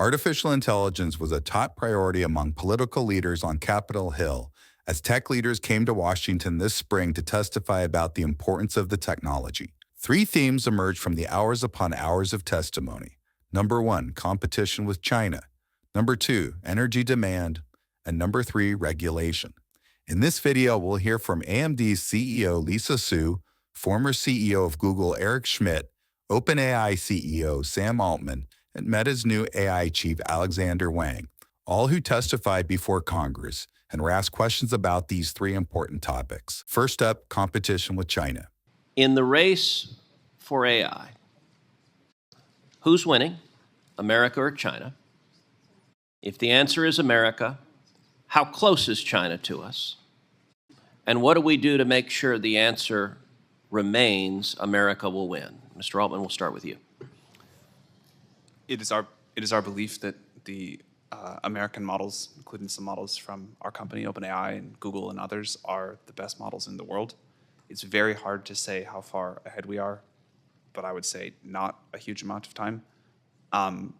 Artificial intelligence was a top priority among political leaders on Capitol Hill as tech leaders came to Washington this spring to testify about the importance of the technology. Three themes emerged from the hours upon hours of testimony. Number one, competition with China. Number two, energy demand. And number three, regulation. In this video, we'll hear from AMD's CEO Lisa Su, former CEO of Google Eric Schmidt, OpenAI CEO Sam Altman, and Meta's new AI chief Alexander Wang, all who testified before Congress and were asked questions about these three important topics. First up, competition with China. In the race for AI, who's winning, America or China? If the answer is America, how close is China to us? And what do we do to make sure the answer remains America will win? Mr. Altman, we'll start with you. It is our belief that the American models, including some models from our company, OpenAI and Google and others, are the best models in the world. It's very hard to say how far ahead we are, but I would say not a huge amount of time. And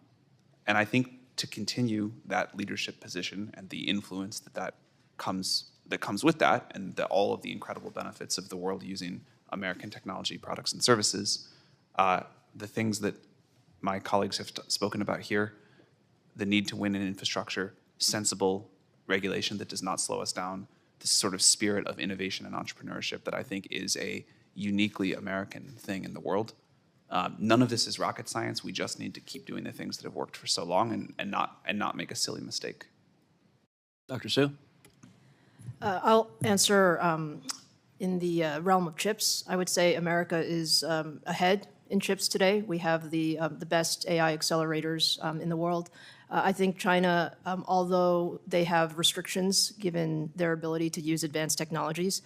I think to continue that leadership position and the influence that comes with that, and all of the incredible benefits of the world using American technology products and services, the things that my colleagues have spoken about here, the need to win in infrastructure, sensible regulation that does not slow us down, this sort of spirit of innovation and entrepreneurship that I think is a uniquely American thing in the world. None of this is rocket science. We just need to keep doing the things that have worked for so long and not make a silly mistake. Dr. Su? I'll answer in the realm of chips. I would say America is ahead in chips today. We have the best AI accelerators in the world. I think China, although they have restrictions given their ability to use advanced technologies,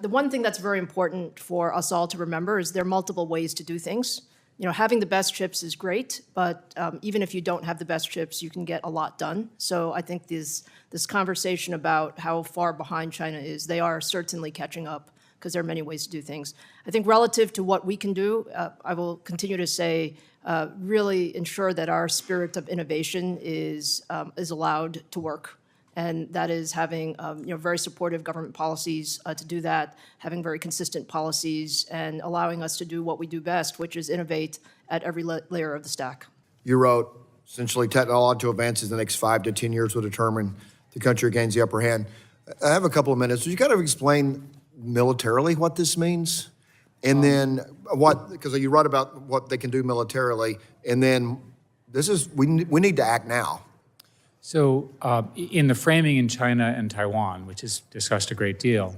the one thing that's very important for us all to remember is there are multiple ways to do things. You know, having the best chips is great, but even if you don't have the best chips, you can get a lot done. So I think this conversation about how far behind China is, they are certainly catching up because there are many ways to do things. I think relative to what we can do, I will continue to say, really ensure that our spirit of innovation is allowed to work. And that is having very supportive government policies to do that, having very consistent policies, and allowing us to do what we do best, which is innovate at every layer of the stack. You wrote, essentially, technological advances in the next 5 to 10 years will determine the country gains the upper hand. I have a couple of minutes. Would you kind of explain militarily what this means? And then because you wrote about what they can do militarily, and then we need to act now. So in the framing in China and Taiwan, which is discussed a great deal,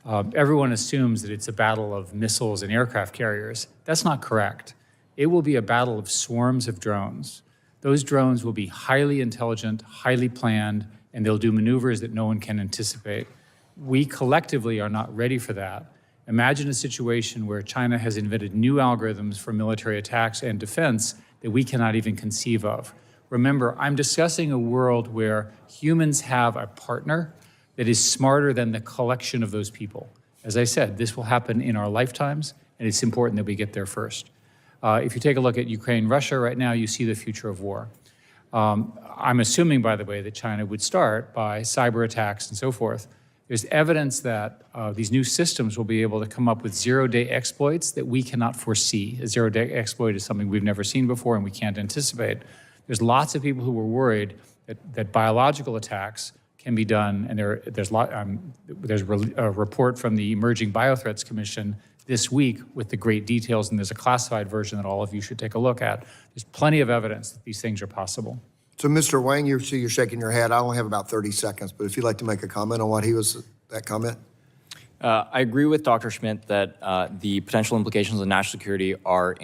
everyone assumes that it's a battle of missiles and aircraft carriers. That's not correct. It will be a battle of swarms of drones. Those drones will be highly intelligent, highly planned, and they'll do maneuvers that no one can anticipate. We collectively are not ready for that. Imagine a situation where China has invented new algorithms for military attacks and defense that we cannot even conceive of. Remember, I'm discussing a world where humans have a partner that is smarter than the collection of those people. As I said, this will happen in our lifetimes, and it's important that we get there first. If you take a look at Ukraine, Russia right now, you see the future of war. I'm assuming, by the way, that China would start by cyber attacks and so forth. There's evidence that these new systems will be able to come up with zero-day exploits that we cannot foresee. A zero-day exploit is something we've never seen before and we can't anticipate. There's lots of people who were worried that biological attacks can be done, and there's a report from the Emerging Biothreats Commission this week with the great details, and there's a classified version that all of you should take a look at. There's plenty of evidence that these things are possible. So, Mr. Wang, you're shaking your head. I only have about 30 seconds, but if you'd like to make a comment on that comment. I agree with Dr. Schmidt that the potential implications of national security are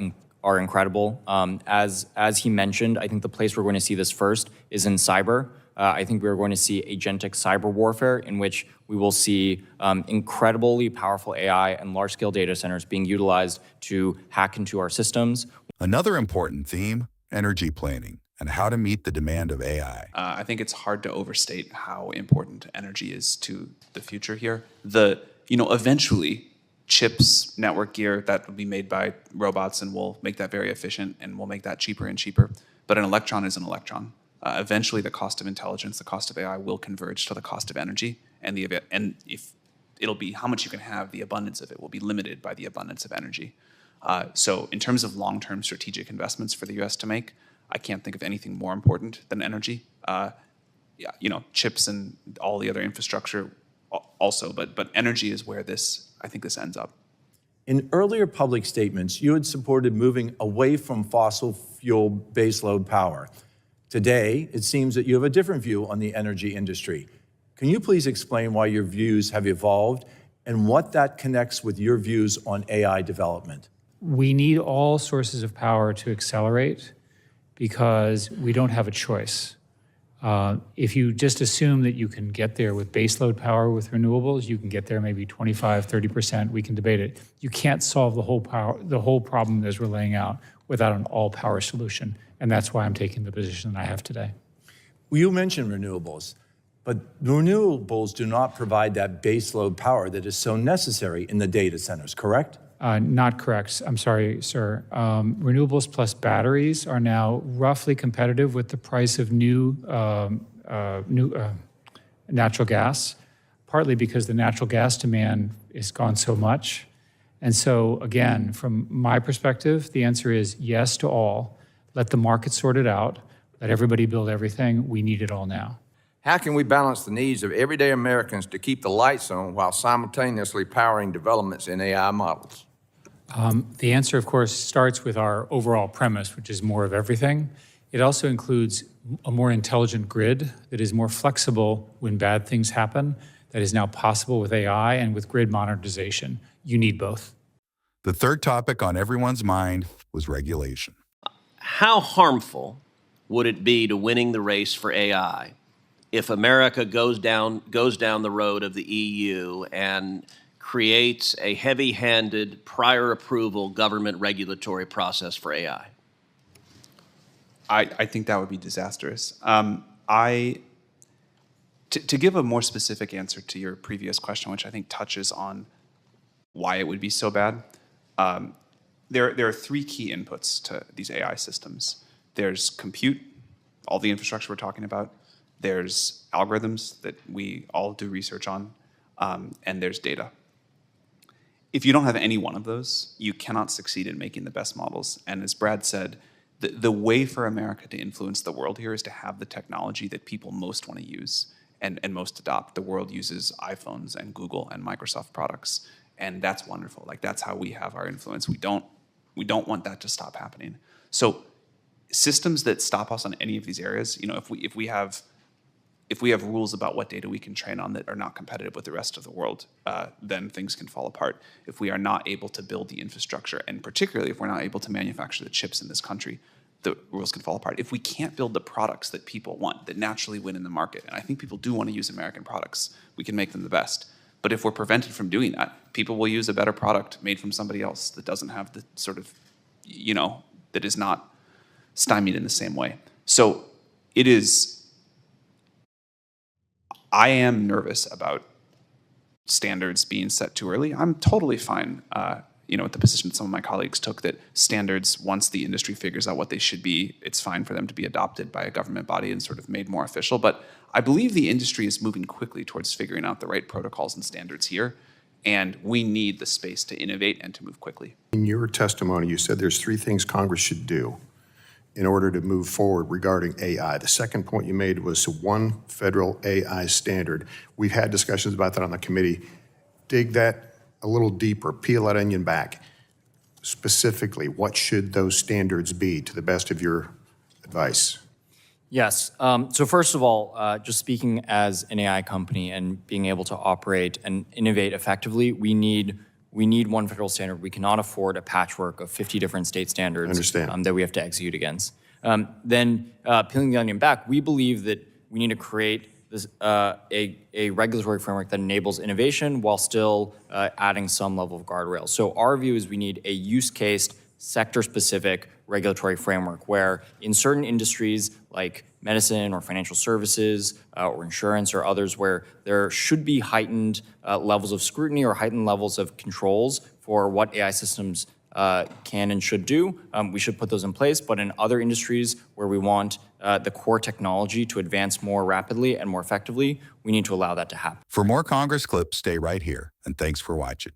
incredible. As he mentioned, I think the place we're going to see this first is in cyber. I think we're going to see agentic cyber warfare in which we will see incredibly powerful AI and large-scale data centers being utilized to hack into our systems. Another important theme, energy planning and how to meet the demand of AI. I think it's hard to overstate how important energy is to the future here. Eventually, chips, network gear, that will be made by robots, and we'll make that very efficient, and we'll make that cheaper and cheaper. but an electron is an electron. Eventually, the cost of intelligence, the cost of AI will converge to the cost of energy, and if it'll be how much you can have, the abundance of it will be limited by the abundance of energy. So in terms of long-term strategic investments for the U.S. to make, I can't think of anything more important than energy. Chips and all the other infrastructure also, but energy is where I think this ends up. In earlier public statements, you had supported moving away from fossil fuel baseload power. Today, it seems that you have a different view on the energy industry. Can you please explain why your views have evolved and what that connects with your views on AI development? We need all sources of power to accelerate because we don't have a choice. If you just assume that you can get there with baseload power with renewables, you can get there maybe 25, 30%, we can debate it. You can't solve the whole problem as we're laying out without an all-power solution, and that's why I'm taking the position that I have today. Well, you mentioned renewables, but renewables do not provide that baseload power that is so necessary in the data centers, correct? Not correct. I'm sorry, sir. Renewables plus batteries are now roughly competitive with the price of new natural gas, partly because the natural gas demand is gone so much. And so, again, from my perspective, the answer is yes to all. Let the market sort it out. Let everybody build everything. We need it all now. How can we balance the needs of everyday Americans to keep the lights on while simultaneously powering developments in AI models? The answer, of course, starts with our overall premise, which is more of everything. It also includes a more intelligent grid that is more flexible when bad things happen, that is now possible with AI and with grid modernization. You need both. The third topic on everyone's mind was regulation. How harmful would it be to winning the race for AI if America goes down the road of the EU and creates a heavy-handed prior approval government regulatory process for AI? I think that would be disastrous. To give a more specific answer to your previous question, which I think touches on why it would be so bad, there are three key inputs to these AI systems. There's compute, all the infrastructure we're talking about. There's algorithms that we all do research on, and there's data. If you don't have any one of those, you cannot succeed in making the best models. And as Brad said, the way for America to influence the world here is to have the technology that people most want to use and most adopt. The world uses iPhones and Google and Microsoft products, and that's wonderful. Like, that's how we have our influence. We don't want that to stop happening. So systems that stop us on any of these areas, if we have rules about what data we can train on that are not competitive with the rest of the world, then things can fall apart. If we are not able to build the infrastructure, and particularly if we're not able to manufacture the chips in this country, the rules can fall apart. If we can't build the products that people want, that naturally win in the market, and I think people do want to use American products, we can make them the best. But if we're prevented from doing that, people will use a better product made from somebody else that doesn't have the sort of, that is not stymied in the same way. So I am nervous about standards being set too early. I'm totally fine, with the position some of my colleagues took, that standards, once the industry figures out what they should be, it's fine for them to be adopted by a government body and sort of made more official. But I believe the industry is moving quickly towards figuring out the right protocols and standards here, and we need the space to innovate and to move quickly. In your testimony, you said there's three things Congress should do in order to move forward regarding AI. The second point you made was one federal AI standard. We've had discussions about that on the committee. Dig that a little deeper, peel that onion back. Specifically, what should those standards be, to the best of your advice? Yes. So first of all, just speaking as an AI company and being able to operate and innovate effectively, we need one federal standard. We cannot afford a patchwork of 50 different state standards that we have to execute against. Then peeling the onion back, we believe that we need to create this, a regulatory framework that enables innovation while still adding some level of guardrails. So our view is we need a use-case, sector-specific regulatory framework where in certain industries like medicine or financial services or insurance or others where there should be heightened levels of scrutiny or heightened levels of controls for what AI systems can and should do, we should put those in place. But in other industries where we want the core technology to advance more rapidly and more effectively, we need to allow that to happen. For more Congress clips, stay right here, and thanks for watching.